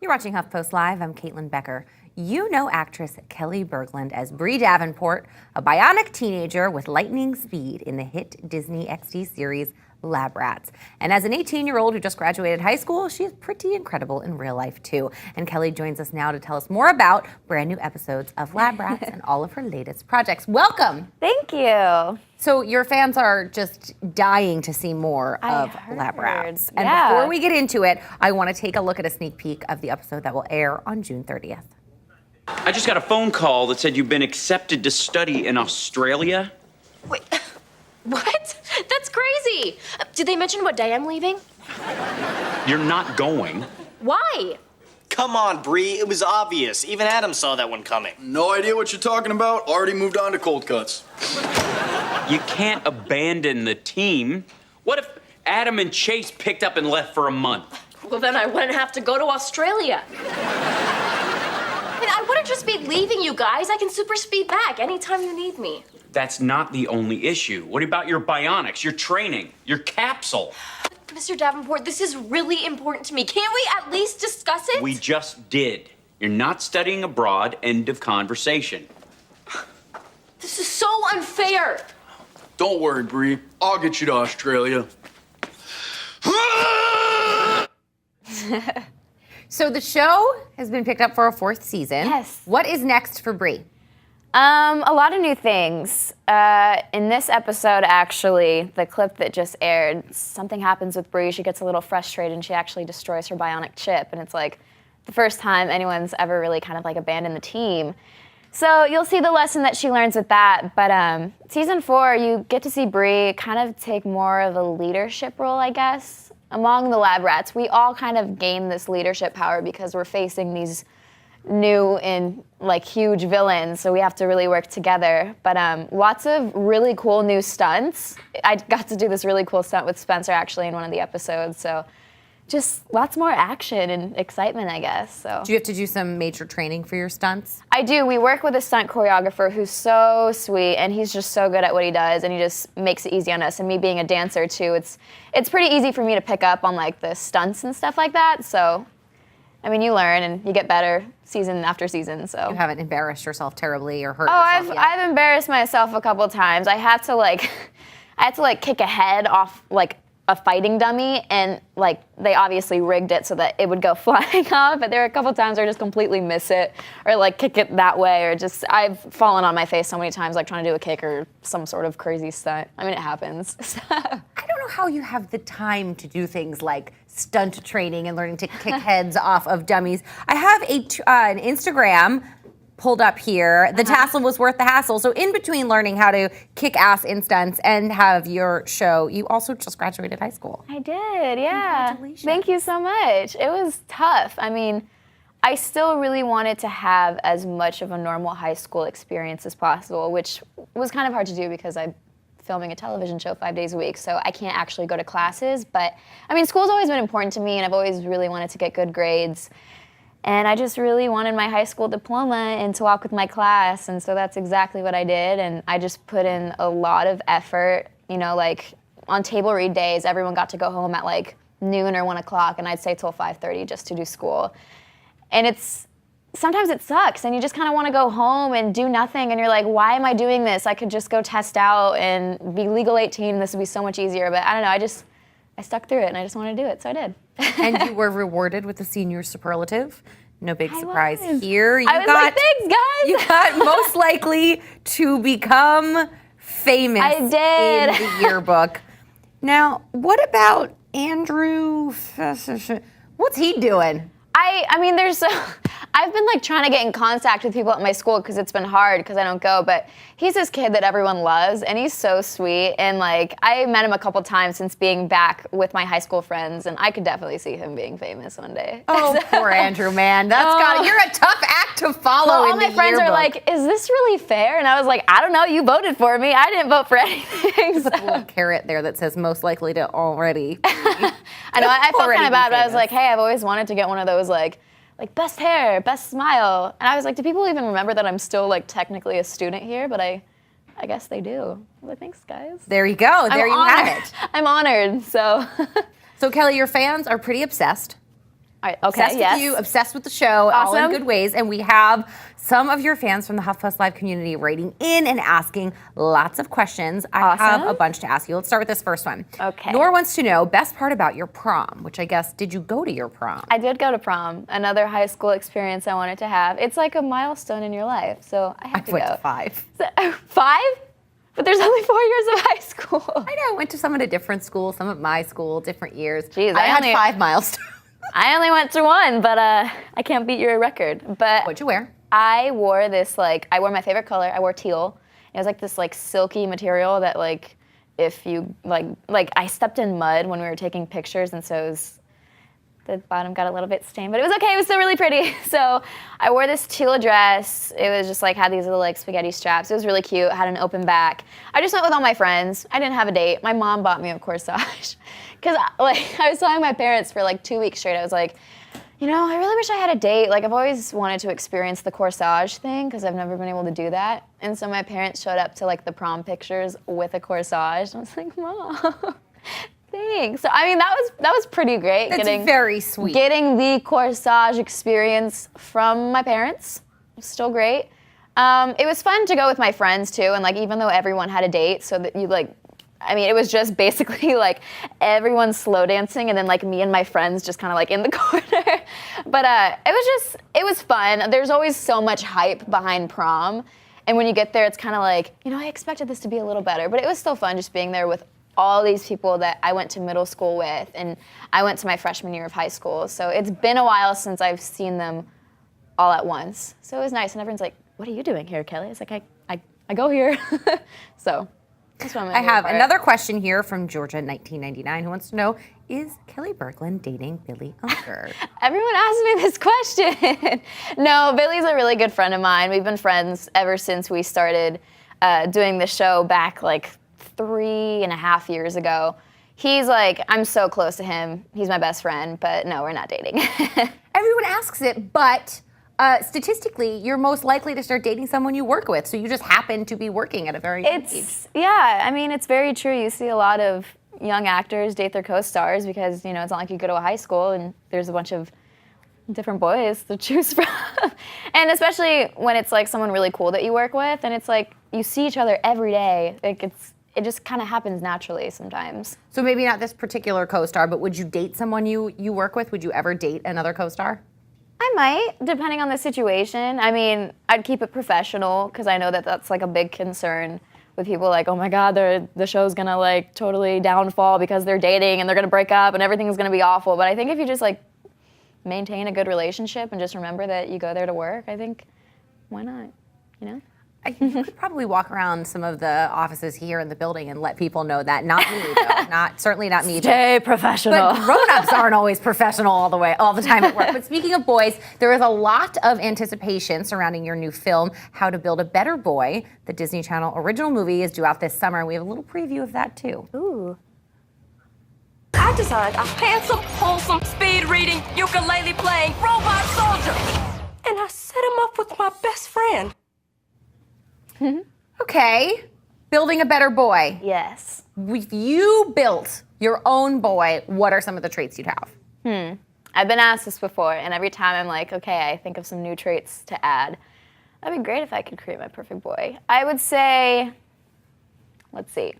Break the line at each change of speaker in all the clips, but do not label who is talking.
You're watching HuffPost Live. I'm Caitlin Becker. You know actress Kelli Berglund as Bree Davenport, a bionic teenager with lightning speed in the hit Disney XD series Lab Rats. And as an 18-year-old who just graduated high school, she's pretty incredible in real life too. And Kelli joins us now to tell us more about brand new episodes of Lab Rats and all of her latest projects. Welcome.
Thank you.
So your fans are just dying to see more of Lab Rats. And before we get into it, I want to take a look at a sneak peek of the episode that will air on June 30th.
I just got a phone call that said you've been accepted to study in Australia.
Wait, what? That's crazy. Did they mention what day I'm leaving?
You're not going.
Why?
Come on, Bree. It was obvious. Even Adam saw that one coming.
No idea what you're talking about. Already moved on to cold cuts.
You can't abandon the team. What if Adam and Chase picked up and left for a month?
Well, then I wouldn't have to go to Australia. I wouldn't just be leaving you guys. I can super speed back anytime you need me.
That's not the only issue. What about your bionics, your training, your capsule?
Mr. Davenport, this is really important to me. Can't we at least discuss it?
We just did. You're not studying abroad. End of conversation.
This is so unfair.
Don't worry, Bree. I'll get you to Australia.
So the show has been picked up for a 4th season.
Yes.
What is next for Bree?
A lot of new things. In this episode, actually, the clip that just aired, something happens with Bree. She gets a little frustrated and she actually destroys her bionic chip. And it's like the first time anyone's ever really kind of like abandoned the team. So you'll see the lesson that she learns with that. But season 4, you get to see Bree kind of take more of a leadership role, I guess. Among the Lab Rats, we all kind of gain this leadership power because we're facing these new and like huge villains, so we have to really work together. But lots of really cool new stunts. I got to do this really cool stunt with Spencer actually in one of the episodes, so just lots more action and excitement, I guess. So
Do you have to do some major training for your stunts?
I do. We work with a stunt choreographer who's so sweet, and he's just so good at what he does, and he just makes it easy on us. And me being a dancer too, it's pretty easy for me to pick up on like the stunts and stuff like that. So, I mean, you learn and you get better season after season. So
You haven't embarrassed yourself terribly or hurt yourself yet?
I've embarrassed myself a couple times. I had to kick a head off like a fighting dummy, and like they obviously rigged it so that it would go flying off, but there were a couple times where I just completely miss it or like kick it that way, or just I've fallen on my face so many times like trying to do a kick or some sort of crazy stunt. I mean, it happens.
I don't know how you have the time to do things like stunt training and learning to kick heads off of dummies. I have an Instagram pulled up here. The tassel was worth the hassle. So in between learning how to kick ass in stunts and have your show, you also just graduated high school.
I did, yeah.
Congratulations.
Thank you so much. It was tough. I mean, I still really wanted to have as much of a normal high school experience as possible, which was kind of hard to do because I'm filming a television show 5 days a week, so I can't actually go to classes. But I mean, school's always been important to me, and I've always really wanted to get good grades. And I just really wanted my high school diploma and to walk with my class, and so that's exactly what I did. And I just put in a lot of effort. You know, like on table read days, everyone got to go home at like noon or 1 o'clock, and I'd stay till 5:30 just to do school. And sometimes it sucks, and you just kind of want to go home and do nothing, and you're like, why am I doing this? I could just go test out and be legal 18, and this would be so much easier. But I don't know, I stuck through it, and I just wanted to do it, so I did.
And you were rewarded with the senior superlative. No big surprise
was.
here.
I was like, thanks, guys.
You got most likely to become famous
I did.
in the yearbook. Now, what about Andrew? What's he doing?
I mean, I've been like trying to get in contact with people at my school because it's been hard because I don't go, but he's this kid that everyone loves, and he's so sweet, and like I met him a couple times since being back with my high school friends, and I could definitely see him being famous one day.
Oh, poor Andrew, man. You're a tough act to follow
Well,
in
all
the
my friends
yearbook.
are like, is this really fair? And I was like, I don't know, you voted for me. I didn't vote for anything. So.
There's a little carrot there that says most likely to already.
I know, I felt
Already
kind of bad, but I was
famous.
like, hey, I've always wanted to get one of those like best hair, best smile. And I was like, do people even remember that I'm still like technically a student here? But I guess they do. Well, thanks, guys.
There you go. There you have it.
I'm honored, so.
So, Kelli, your fans are pretty obsessed.
All right, okay,
Obsessed
yes.
with you, obsessed with the show, all in
Awesome.
good ways. And we have some of your fans from the HuffPost Live community writing in and asking lots of questions. I have
Awesome.
a bunch to ask you. Let's start with this first one.
Okay.
Nora wants to know, best part about your prom, which I guess, did you go to your prom?
I did go to prom, another high school experience I wanted to have. It's like a milestone in your life, so I had to
went
go.
to 5.
5? But there's only 4 years of high school.
I know, went to some at a different school, some at my school, different years.
Jeez,
I
I
had
only-
5 milestones.
I only went to 1, but I can't beat your record. But
What'd you wear?
I wore this, I wore my favorite color. I wore teal. It was like this silky material that if you I stepped in mud when we were taking pictures, and so it was, the bottom got a little bit stained, but it was okay. It was still really pretty. So I wore this teal dress. It was just had these little spaghetti straps. It was really cute. Had an open back. I just went with all my friends. I didn't have a date. My mom bought me a corsage because I was telling my parents for 2 weeks straight. I was like, I really wish I had a date. I've always wanted to experience the corsage thing because I've never been able to do that. And so my parents showed up to the prom pictures with a corsage. I was like, Mom, thanks. So I mean, that was pretty great.
That's very sweet.
Getting the corsage experience from my parents was still great. It was fun to go with my friends too, and even though everyone had a date, so that you it was just basically everyone slow dancing, and then me and my friends just kind of in the corner. But it was fun. There's always so much hype behind prom, and when you get there, it's kind of I expected this to be a little better, but it was still fun just being there with all these people that I went to middle school with, and I went to my freshman year of high school. So it's been a while since I've seen them all at once. So it was nice, and everyone's like, "What are you doing here, Kelly?" It's I go here. So that's what I'm
I have another question here from Georgia 1999 who wants to know, is Kelli Berglund dating Billy Unger?
Everyone asks me this question. No, Billy's a really good friend of mine. We've been friends ever since we started doing the show back 3.5 years ago. He's I'm so close to him. He's my best friend, but no, we're not dating.
Everyone asks it, but statistically, you're most likely to start dating someone you work with, so you just happen to be working at a very young age.
It's very true. You see a lot of young actors date their co-stars because, it's not like you go to a high school and there's a bunch of different boys to choose from. And especially when it's someone really cool that you work with, and it's you see each other every day. It just kind of happens naturally sometimes.
So maybe not this particular co-star, but would you date someone you work with? Would you ever date another co-star?
I might, depending on the situation. I mean, I'd keep it professional because I know that that's a big concern with people oh my God, the show's gonna totally downfall because they're dating and they're gonna break up and everything's gonna be awful. But I think if you just maintain a good relationship and just remember that you go there to work, I think, why not,
You could probably walk around some of the offices here in the building and let people know that. Not me, though. Certainly not me.
Stay professional.
But grown-ups aren't always professional all the time at work. But speaking of boys, there is a lot of anticipation surrounding your new film, How to Build a Better Boy. The Disney Channel original movie is due out this summer. We have a little preview of that, too.
Ooh.
I designed a handsome, wholesome, speed-reading, ukulele-playing robot soldier. And I set him up with my best friend.
Okay. Building a better boy.
Yes.
If you built your own boy, what are some of the traits you'd have?
I've been asked this before, and every time I'm okay, I think of some new traits to add. That'd be great if I could create my perfect boy. I would say, let's see.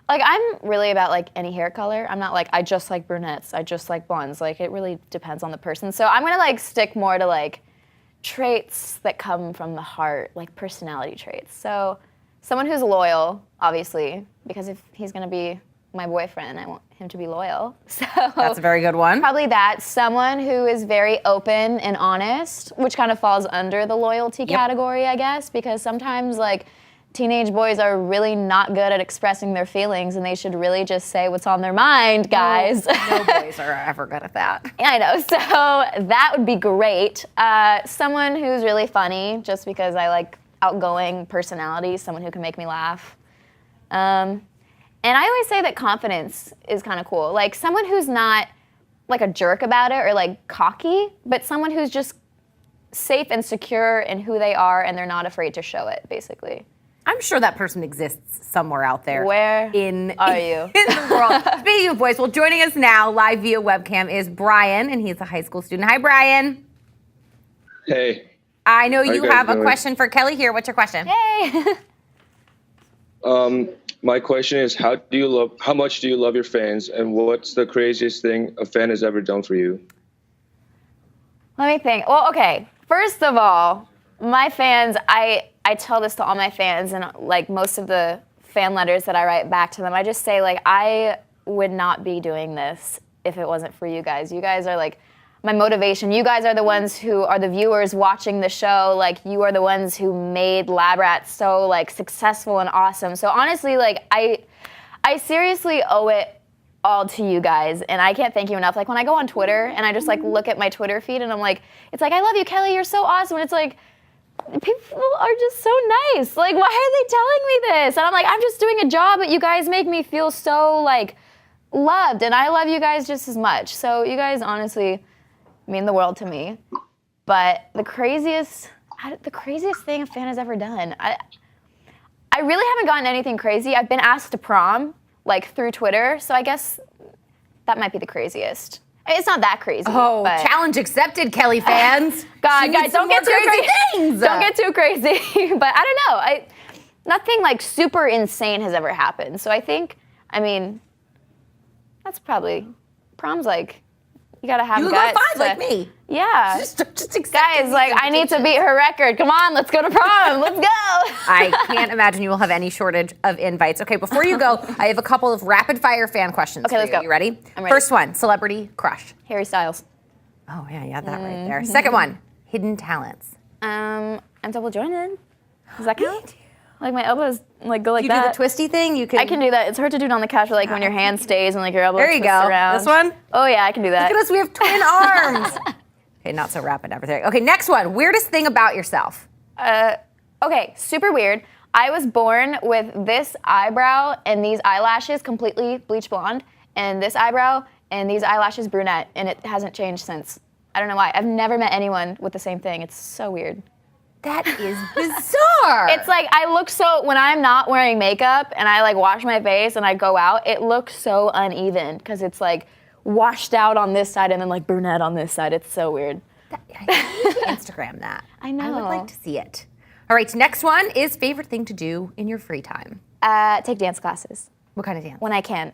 I'm really about any hair color. I'm not I just like brunettes, I just like blondes. It really depends on the person. So I'm gonna stick more to traits that come from the heart, personality traits. So someone who's loyal, obviously, because if he's gonna be my boyfriend, I want him to be loyal. So
That's a very good one.
probably that. Someone who is very open and honest, which kind of falls under the loyalty category, I guess, because sometimes teenage boys are really not good at expressing their feelings, and they should really just say what's on their mind, guys.
No boys are ever good at that.
I know, so that would be great. Someone who's really funny, just because I like outgoing personality, someone who can make me laugh. And I always say that confidence is kind of cool. Someone who's not a jerk about it or cocky, but someone who's just safe and secure in who they are and they're not afraid to show it, basically.
I'm sure that person exists somewhere out there.
Where
in
are you?
In the world. Speaking of boys, well, joining us now live via webcam is Brian, and he's a high school student. Hi, Brian.
Hey.
I know you
guys
have a
doing?
question for Kelli here. What's your question?
Hey.
My question is, how much do you love your fans, and what's the craziest thing a fan has ever done for you?
Let me think. Well, okay. First of all, my fans, I tell this to all my fans, and like most of the fan letters that I write back to them, I just say, like, I would not be doing this if it wasn't for you guys. You guys are like my motivation. You guys are the ones who are the viewers watching the show. Like, you are the ones who made Lab Rats so like successful and awesome. So honestly, like, I seriously owe it all to you guys, and I can't thank you enough. Like, when I go on Twitter and I just like look at my Twitter feed and I'm like, it's like, I love you, Kelli, you're so awesome. And it's like, people are just so nice. Like, why are they telling me this? And I'm like, I'm just doing a job, but you guys make me feel so like loved, and I love you guys just as much. So you guys honestly mean the world to me. But the craziest thing a fan has ever done, I really haven't gotten anything crazy. I've been asked to prom, like, through Twitter, so I guess that might be the craziest. It's not that crazy.
Oh,
but
challenge accepted, Kelli fans.
God, guys, don't get too crazy.
Things.
Don't get too crazy. But I don't know. Nothing like super insane has ever happened. So I mean, that's probably, prom's like, you gotta have
You
guts.
go 5 like me.
Yeah.
Just accept
Guys, like, I need to beat her record. Come on, let's go to prom. Let's go.
I can't imagine you will have any shortage of invites. Okay, before you go, I have a couple of rapid fire fan questions.
Okay,
for
let's
you.
go.
You ready?
I'm ready.
First one, celebrity crush.
Harry Styles.
Oh yeah, you had that right there. Second one, hidden talents.
I'm double jointed. Does that count? Like, my elbows like go like
You
that.
do the twisty thing. You can.
I can do that. It's hard to do it on the couch, like when your hand stays and like your elbow
There you
twists
go.
around.
This one.
Oh yeah, I can do that.
Look at us. We have twin arms. Okay, not so rapid. Everything. Okay, next one. Weirdest thing about yourself.
Okay, super weird. I was born with this eyebrow and these eyelashes completely bleach blonde, and this eyebrow and these eyelashes brunette, and it hasn't changed since. I don't know why. I've never met anyone with the same thing. It's so weird.
That is bizarre.
It's like, I look so, when I'm not wearing makeup and I like wash my face and I go out, it looks so uneven because it's like washed out on this side and then like brunette on this side. It's so weird.
I need to Instagram that.
I know.
I would like to see it. All right, next one is favorite thing to do in your free time.
Take dance classes
What kind of dance?
when I can.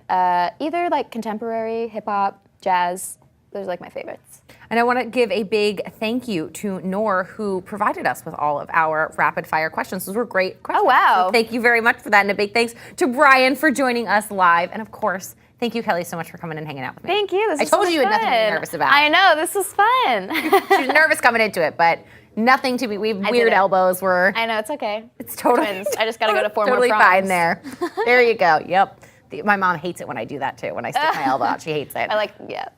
Either like contemporary, hip hop, jazz. Those are like my favorites.
And I want to give a big thank you to Noor, who provided us with all of our rapid fire questions. Those were great questions.
Oh, wow.
So thank you very much for that. And a big thanks to Brian for joining us live. And of course, thank you, Kelli, so much for coming and hanging out with me.
Thank you. This
I
was so
told
much
you had nothing to be
fun.
nervous about.
I know. This was fun.
She was nervous coming into it, but nothing to be. We have weird
it.
elbows.
I know. It's okay.
It's totally.
Twins. I just got to go to 4
totally
more proms.
fine there. There you go. Yep. My mom hates it when I do that too. When I stick my elbow out, she hates it.
I like, yeah.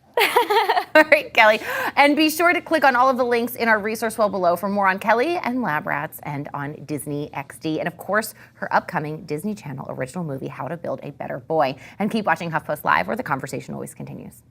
All right, Kelli. And be sure to click on all of the links in our resource well below for more on Kelli and Lab Rats and on Disney XD. And of course, her upcoming Disney Channel original movie, How to Build a Better Boy. And keep watching HuffPost Live, where the conversation always continues.